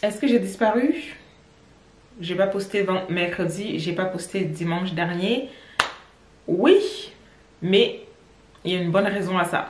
Est-ce que j'ai disparu? J'ai pas posté mercredi, j'ai pas posté dimanche dernier. Oui, mais il y a une bonne raison à ça.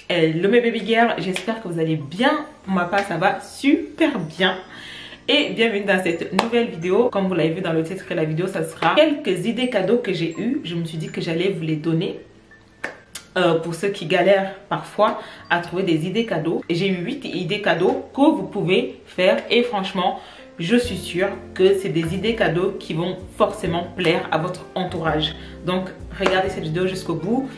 Hello mes baby girls, j'espère que vous allez bien. Pour ma part, ça va super bien. Et bienvenue dans cette nouvelle vidéo. Comme vous l'avez vu dans le titre de la vidéo, ça sera quelques idées cadeaux que j'ai eues. Je me suis dit que j'allais vous les donner. Pour ceux qui galèrent parfois à trouver des idées cadeaux. J'ai eu 8 idées cadeaux que vous pouvez faire. Et franchement, je suis sûre que c'est des idées cadeaux qui vont forcément plaire à votre entourage. Donc, regardez cette vidéo jusqu'au bout.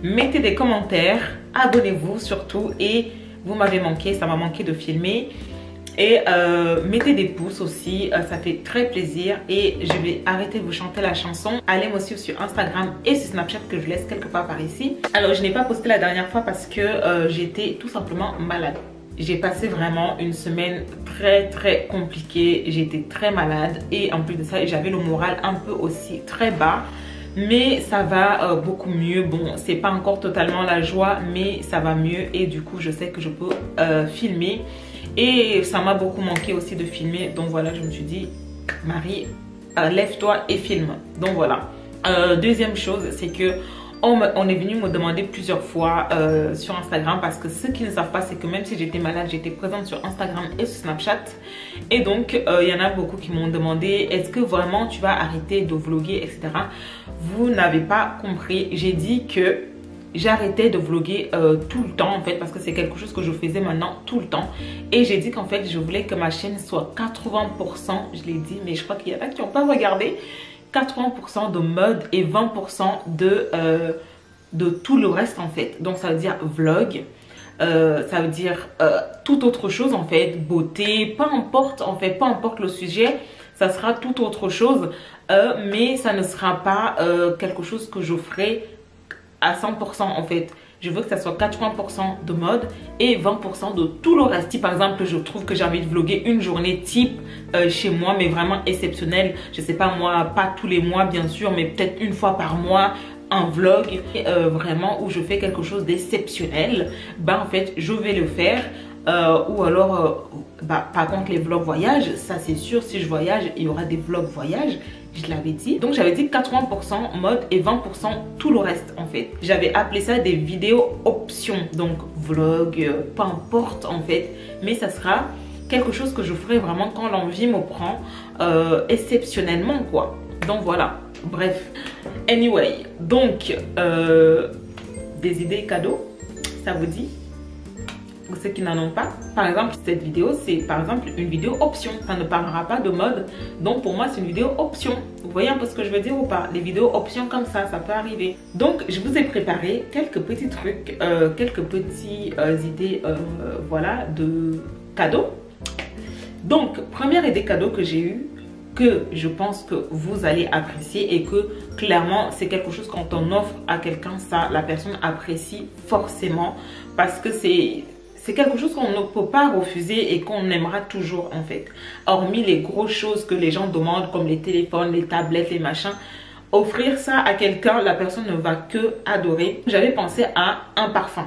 Mettez des commentaires, abonnez-vous surtout. Et vous m'avez manqué, ça m'a manqué de filmer. Et mettez des pouces aussi, ça fait très plaisir. Et je vais arrêter de vous chanter la chanson. Allez moi aussi sur Instagram et sur Snapchat que je laisse quelque part par ici. Alors je n'ai pas posté la dernière fois parce que j'étais tout simplement malade. J'ai passé vraiment une semaine très compliquée. J'étais très malade et en plus de ça j'avais le moral un peu aussi très bas. Mais ça va beaucoup mieux. Bon, c'est pas encore totalement la joie, mais ça va mieux. Et du coup, je sais que je peux filmer. Et ça m'a beaucoup manqué aussi de filmer. Donc voilà, je me suis dit, Marie, lève-toi et filme. Donc voilà. Deuxième chose, c'est que on est venu me demander plusieurs fois sur Instagram. Parce que ceux qui ne savent pas, c'est que même si j'étais malade, j'étais présente sur Instagram et sur Snapchat. Et donc, il y en a beaucoup qui m'ont demandé, est-ce que vraiment tu vas arrêter de vlogger, etc. Vous n'avez pas compris. J'ai dit que j'arrêtais de vlogger tout le temps en fait, parce que c'est quelque chose que je faisais maintenant tout le temps. Et j'ai dit qu'en fait je voulais que ma chaîne soit 80%, je l'ai dit, mais je crois qu'il y en a qui n'ont pas regardé, 80% de mode et 20% de tout le reste en fait. Donc ça veut dire vlog, ça veut dire toute autre chose en fait, beauté, peu importe en fait, peu importe le sujet, ça sera tout autre chose, mais ça ne sera pas quelque chose que je ferai à 100% en fait. Je veux que ça soit 80% de mode et 20% de tout le reste. Si par exemple je trouve que j'ai envie de vlogger une journée type chez moi, mais vraiment exceptionnelle, je sais pas moi, pas tous les mois bien sûr, mais peut-être une fois par mois, un vlog vraiment où je fais quelque chose d'exceptionnel, bah en fait je vais le faire. Ou alors par contre les vlogs voyage, ça c'est sûr, si je voyage il y aura des vlogs voyage, je l'avais dit. Donc j'avais dit 80% mode et 20% tout le reste en fait. J'avais appelé ça des vidéos options, donc vlog, peu importe en fait, mais ça sera quelque chose que je ferai vraiment quand l'envie me prend, exceptionnellement quoi. Donc voilà, bref, anyway, donc des idées cadeaux, ça vous dit? Pour ceux qui n'en ont pas, par exemple cette vidéo c'est par exemple une vidéo option, ça ne parlera pas de mode, donc pour moi c'est une vidéo option. Vous voyez un peu ce que je veux dire ou pas? Les vidéos options comme ça peut arriver. Donc je vous ai préparé quelques petits trucs, quelques petites idées voilà, de cadeaux. Donc première idée cadeau que j'ai eue, que je pense que vous allez apprécier et que clairement c'est quelque chose quand on offre à quelqu'un, ça la personne apprécie forcément, parce que c'est quelque chose qu'on ne peut pas refuser et qu'on aimera toujours en fait. Hormis les grosses choses que les gens demandent comme les téléphones, les tablettes, les machins, offrir ça à quelqu'un, la personne ne va que adorer. J'avais pensé à un parfum.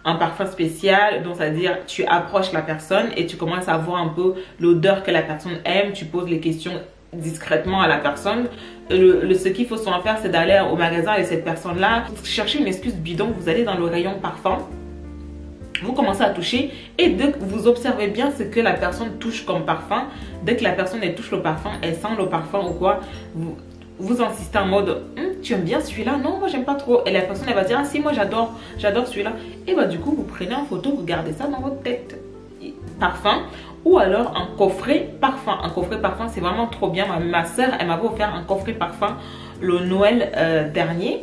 Un parfum spécial, donc c'est-à-dire tu approches la personne et tu commences à voir un peu l'odeur que la personne aime, tu poses les questions discrètement à la personne. Ce qu'il faut souvent faire, c'est d'aller au magasin et cette personne-là, chercher une excuse bidon, vous allez dans le rayon parfum. Vous commencez à toucher et dès que vous observez bien ce que la personne touche comme parfum, dès que la personne elle touche le parfum, elle sent le parfum ou quoi, vous insistez en mode tu aimes bien celui-là? Non, moi j'aime pas trop. Et la personne elle va dire ah si, moi j'adore celui-là. Et bah du coup vous prenez en photo, vous gardez ça dans votre tête. Parfum. Ou alors un coffret parfum. Un coffret parfum c'est vraiment trop bien. Ma soeur elle m'avait offert un coffret parfum le Noël dernier,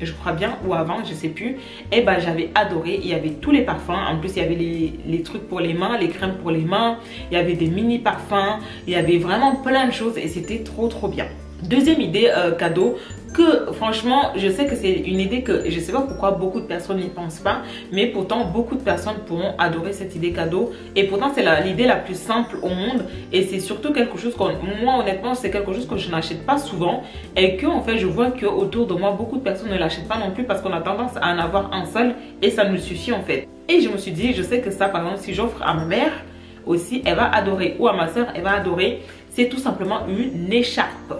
je crois bien, ou avant, je sais plus. Et bah j'avais adoré, il y avait tous les parfums. En plus il y avait les trucs pour les mains, les crèmes pour les mains, il y avait des mini parfums, il y avait vraiment plein de choses et c'était trop bien. Deuxième idée cadeau, que franchement je sais que c'est une idée que je sais pas pourquoi beaucoup de personnes n'y pensent pas, mais pourtant beaucoup de personnes pourront adorer cette idée cadeau, et pourtant c'est l'idée la plus simple au monde, et c'est surtout quelque chose que moi honnêtement c'est quelque chose que je n'achète pas souvent, et que en fait je vois que autour de moi beaucoup de personnes ne l'achètent pas non plus parce qu'on a tendance à en avoir un seul et ça nous suffit en fait. Et je me suis dit, je sais que ça par exemple si j'offre à ma mère aussi elle va adorer, ou à ma soeur elle va adorer, c'est tout simplement une écharpe.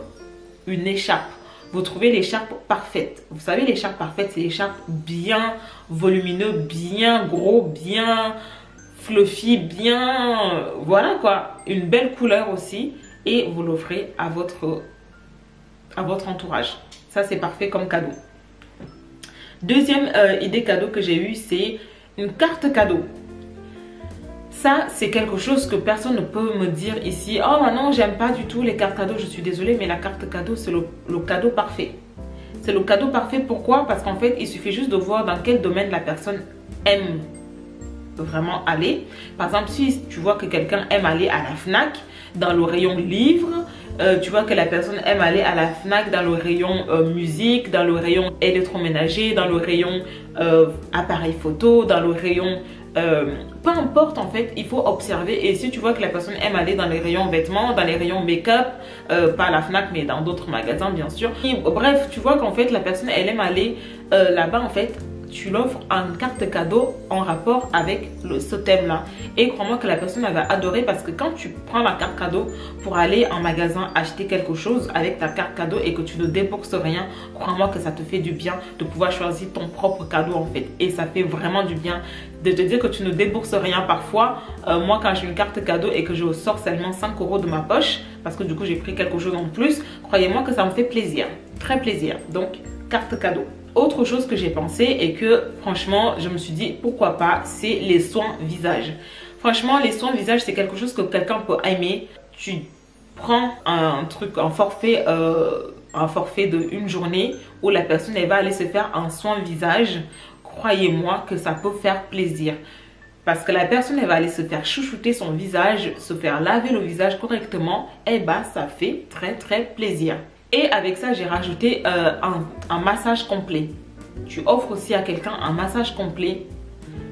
Une écharpe. Vous trouvez l'écharpe parfaite. Vous savez, l'écharpe parfaite, c'est l'écharpe bien volumineux, bien gros, bien fluffy, bien... voilà quoi. Une belle couleur aussi. Et vous l'offrez à votre entourage. Ça, c'est parfait comme cadeau. Deuxième idée cadeau que j'ai eue, c'est une carte cadeau. Ça, c'est quelque chose que personne ne peut me dire ici. Oh non, j'aime pas du tout les cartes cadeaux. Je suis désolée, mais la carte cadeau, c'est le cadeau parfait. C'est le cadeau parfait. Pourquoi? Parce qu'en fait, il suffit juste de voir dans quel domaine la personne aime vraiment aller. Par exemple, si tu vois que quelqu'un aime aller à la FNAC, dans le rayon livres, tu vois que la personne aime aller à la FNAC dans le rayon musique, dans le rayon électroménager, dans le rayon appareil photo, dans le rayon... peu importe en fait, il faut observer. Et si tu vois que la personne aime aller dans les rayons vêtements, dans les rayons make-up, pas à la FNAC mais dans d'autres magasins bien sûr. Et, bref, tu vois qu'en fait la personne elle aime aller là-bas en fait. Tu l'offres en carte cadeau en rapport avec ce thème là, et crois-moi que la personne elle va adorer, parce que quand tu prends la carte cadeau pour aller en magasin acheter quelque chose avec ta carte cadeau et que tu ne débourses rien, crois-moi que ça te fait du bien de pouvoir choisir ton propre cadeau en fait, et ça fait vraiment du bien de te dire que tu ne débourses rien. Parfois moi quand j'ai une carte cadeau et que je sors seulement 5 € de ma poche parce que du coup j'ai pris quelque chose en plus, croyez-moi que ça me fait plaisir, très plaisir. Donc carte cadeau. Autre chose que j'ai pensé et que franchement je me suis dit pourquoi pas, c'est les soins visage. Franchement les soins visage c'est quelque chose que quelqu'un peut aimer. Tu prends un truc, un forfait de une journée où la personne elle va aller se faire un soin visage. Croyez-moi que ça peut faire plaisir. Parce que la personne elle va aller se faire chouchouter son visage, se faire laver le visage correctement, et bah ça fait très plaisir. Et avec ça, j'ai rajouté un massage complet. Tu offres aussi à quelqu'un un massage complet.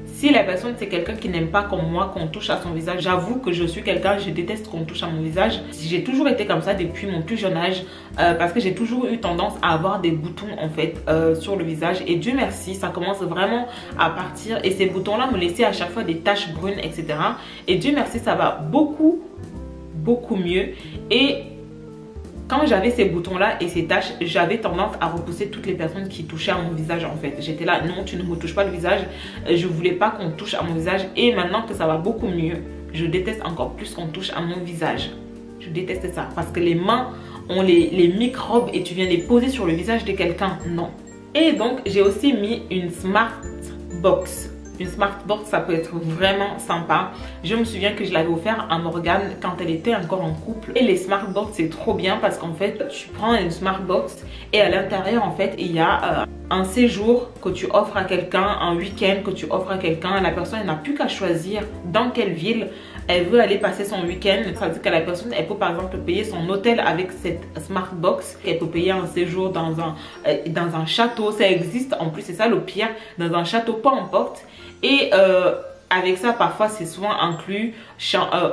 Si la personne, c'est quelqu'un qui n'aime pas comme moi qu'on touche à son visage, j'avoue que je suis quelqu'un, je déteste qu'on touche à mon visage. J'ai toujours été comme ça depuis mon plus jeune âge parce que j'ai toujours eu tendance à avoir des boutons en fait sur le visage. Et Dieu merci, ça commence vraiment à partir. Et ces boutons-là me laissaient à chaque fois des taches brunes, etc. Et Dieu merci, ça va beaucoup mieux. Et quand j'avais ces boutons-là et ces taches, j'avais tendance à repousser toutes les personnes qui touchaient à mon visage en fait. J'étais là, non, tu ne me touches pas le visage. Je voulais pas qu'on touche à mon visage. Et maintenant que ça va beaucoup mieux, je déteste encore plus qu'on touche à mon visage. Je déteste ça parce que les mains ont les microbes et tu viens les poser sur le visage de quelqu'un. Non. Et donc, j'ai aussi mis une Smart Box. Une Smart Box, ça peut être vraiment sympa. Je me souviens que je l'avais offert à Morgane quand elle était encore en couple. Et les Smart Box, c'est trop bien parce qu'en fait, tu prends une Smart Box et à l'intérieur, en fait, il y a un séjour que tu offres à quelqu'un, un week-end que tu offres à quelqu'un. La personne n'a plus qu'à choisir dans quelle ville elle veut aller passer son week-end. Ça veut dire que la personne, elle peut par exemple payer son hôtel avec cette Smart Box. Elle peut payer un séjour dans un château. Ça existe en plus, c'est ça le pire. Dans un château, peu importe. Et avec ça, parfois, c'est souvent inclus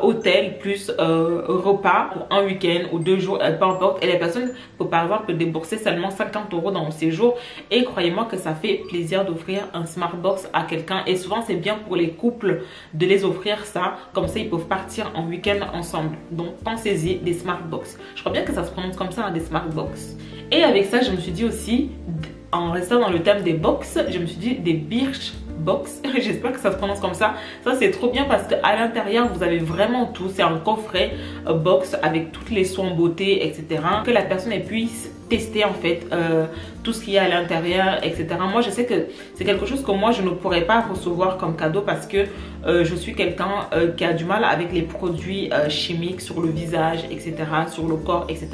hôtel plus repas pour un week-end ou 2 jours, peu importe. Et la personne peut par exemple débourser seulement 50 € dans le séjour. Et croyez-moi que ça fait plaisir d'offrir un Smart Box à quelqu'un. Et souvent, c'est bien pour les couples de les offrir ça. Comme ça, ils peuvent partir en week-end ensemble. Donc, pensez-y, des Smart Box. Je crois bien que ça se prononce comme ça, hein, des Smart Box. Et avec ça, je me suis dit aussi, en restant dans le thème des box, je me suis dit des Birch Box. J'espère que ça se prononce comme ça. Ça c'est trop bien parce qu'à l'intérieur vous avez vraiment tout. C'est un coffret box avec toutes les soins beauté, etc. Que la personne elle puisse tester en fait tout ce qu'il y a à l'intérieur, etc. Moi je sais que c'est quelque chose que moi je ne pourrais pas recevoir comme cadeau parce que je suis quelqu'un qui a du mal avec les produits chimiques sur le visage, etc. sur le corps, etc.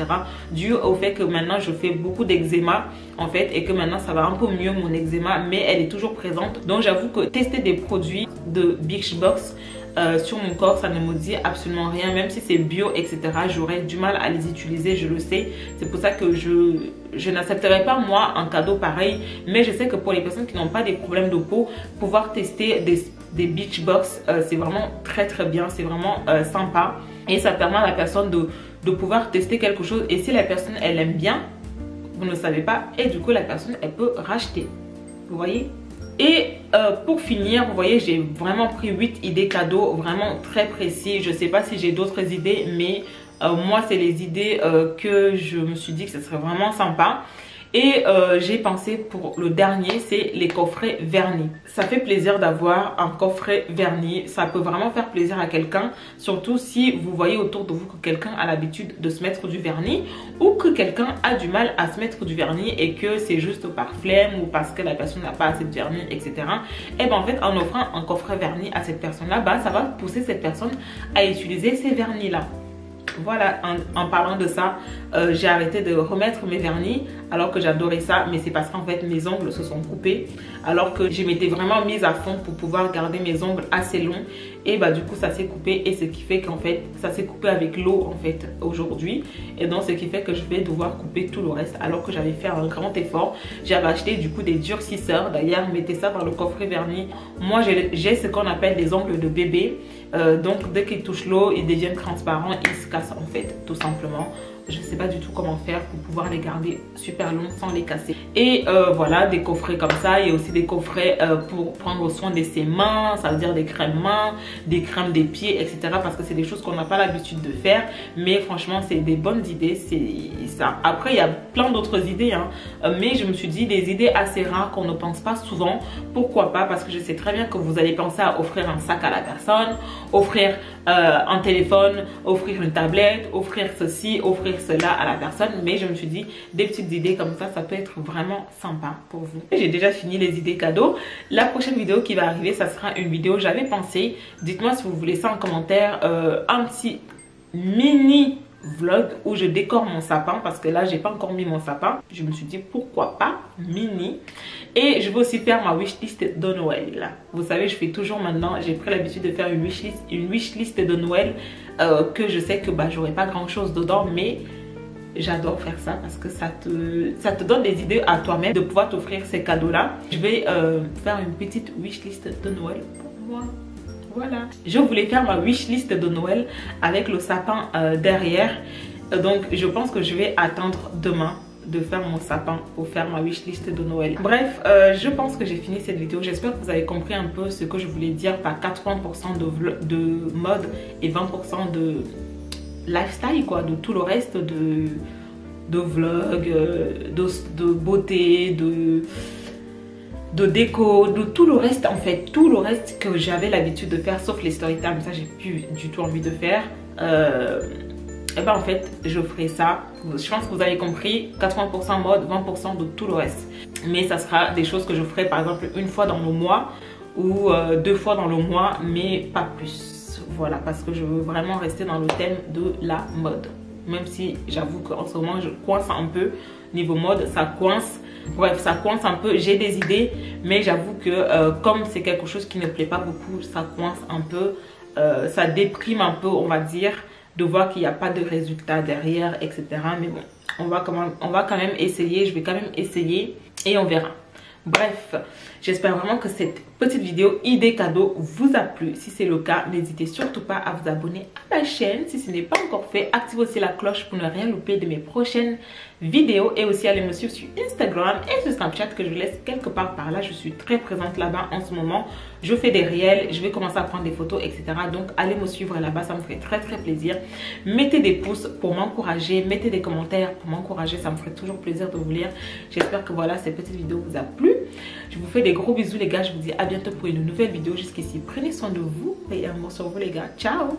dû au fait que maintenant je fais beaucoup d'eczéma en fait et que maintenant ça va un peu mieux mon eczéma, mais elle est toujours présente. Donc j'avoue que tester des produits de Birchbox sur mon corps, ça ne me dit absolument rien. Même si c'est bio, etc., j'aurais du mal à les utiliser, je le sais. C'est pour ça que je n'accepterai pas moi un cadeau pareil. Mais je sais que pour les personnes qui n'ont pas des problèmes de peau, pouvoir tester des Beachbox, c'est vraiment très bien, c'est vraiment sympa. Et ça permet à la personne de pouvoir tester quelque chose. Et si la personne, elle aime bien, vous ne savez pas, et du coup la personne, elle peut racheter. Vous voyez? Et pour finir, vous voyez, j'ai vraiment pris 8 idées cadeaux, vraiment très précis. Je ne sais pas si j'ai d'autres idées, mais moi, c'est les idées que je me suis dit que ce serait vraiment sympa. Et j'ai pensé pour le dernier, c'est les coffrets vernis. Ça fait plaisir d'avoir un coffret vernis. Ça peut vraiment faire plaisir à quelqu'un. Surtout si vous voyez autour de vous que quelqu'un a l'habitude de se mettre du vernis. Ou que quelqu'un a du mal à se mettre du vernis. Et que c'est juste par flemme ou parce que la personne n'a pas assez de vernis, etc. Et bien en fait, en offrant un coffret vernis à cette personne-là, bah, ça va pousser cette personne à utiliser ces vernis-là. Voilà, en parlant de ça, j'ai arrêté de remettre mes vernis alors que j'adorais ça, mais c'est parce qu'en fait mes ongles se sont coupés alors que je m'étais vraiment mise à fond pour pouvoir garder mes ongles assez longs et bah du coup ça s'est coupé et ce qui fait qu'en fait ça s'est coupé avec l'eau en fait aujourd'hui et donc ce qui fait que je vais devoir couper tout le reste alors que j'avais fait un grand effort. J'avais acheté du coup des durcisseurs, d'ailleurs mettez ça dans le coffret vernis. Moi j'ai ce qu'on appelle des ongles de bébé, donc dès qu'ils touchent l'eau ils deviennent transparents, ils se cassent en fait tout simplement. Je ne sais pas du tout comment faire pour pouvoir les garder super longs sans les casser. Et voilà, des coffrets comme ça. Il y a aussi des coffrets pour prendre soin de ses mains. Ça veut dire des crèmes mains, des crèmes des pieds, etc. Parce que c'est des choses qu'on n'a pas l'habitude de faire. Mais franchement, c'est des bonnes idées. C'est ça. Après, il y a plein d'autres idées. Hein. Mais je me suis dit, des idées assez rares qu'on ne pense pas souvent. Pourquoi pas? Parce que je sais très bien que vous allez penser à offrir un sac à la personne, offrir un téléphone, offrir une tablette, offrir ceci, offrir cela à la personne, mais je me suis dit des petites idées comme ça peut être vraiment sympa pour vous. J'ai déjà fini les idées cadeaux. La prochaine vidéo qui va arriver, ça sera une vidéo, j'avais pensé, dites-moi si vous voulez ça en commentaire, un petit mini vlog où je décore mon sapin parce que là j'ai pas encore mis mon sapin. Je me suis dit pourquoi pas mini. Et je vais aussi faire ma wishlist de Noël. Vous savez, je fais toujours maintenant, j'ai pris l'habitude de faire une wishlist de Noël que je sais que bah j'aurai pas grand chose dedans, mais j'adore faire ça parce que ça te donne des idées à toi-même de pouvoir t'offrir ces cadeaux là. Je vais faire une petite wishlist de Noël pour moi. Voilà, je voulais faire ma wishlist de Noël avec le sapin derrière. Donc je pense que je vais attendre demain de faire mon sapin pour faire ma wishlist de Noël. Bref, je pense que j'ai fini cette vidéo. J'espère que vous avez compris un peu ce que je voulais dire par 80% de mode et 20% de lifestyle, quoi, de tout le reste de vlog, de beauté, de déco, de tout le reste en fait, tout le reste que j'avais l'habitude de faire sauf les story time, ça j'ai plus du tout envie de faire. Et ben en fait je ferai ça, je pense que vous avez compris, 80% mode, 20% de tout le reste. Mais ça sera des choses que je ferai par exemple une fois dans le mois ou 2 fois dans le mois, mais pas plus. Voilà, parce que je veux vraiment rester dans le thème de la mode. Même si j'avoue qu'en ce moment je coince un peu niveau mode, ça coince. Bref, ça coince un peu, j'ai des idées, mais j'avoue que comme c'est quelque chose qui ne plaît pas beaucoup, ça coince un peu, ça déprime un peu, on va dire, de voir qu'il n'y a pas de résultat derrière, etc. Mais bon, on va quand même essayer, je vais quand même essayer et on verra. Bref, j'espère vraiment que cette petite vidéo idée cadeau vous a plu. Si c'est le cas, n'hésitez surtout pas à vous abonner à ma chaîne. Si ce n'est pas encore fait, activez aussi la cloche pour ne rien louper de mes prochaines vidéos. Et aussi allez me suivre sur Instagram et sur Snapchat que je vous laisse quelque part par là. Je suis très présente là-bas en ce moment. Je fais des réels, je vais commencer à prendre des photos, etc. Donc allez me suivre là-bas, ça me ferait très plaisir. Mettez des pouces pour m'encourager, mettez des commentaires pour m'encourager, ça me ferait toujours plaisir de vous lire. J'espère que voilà, cette petite vidéo vous a plu. Je vous fais des gros bisous les gars, je vous dis à bientôt pour une nouvelle vidéo. Jusqu'ici, prenez soin de vous et un mot sur vous les gars. Ciao.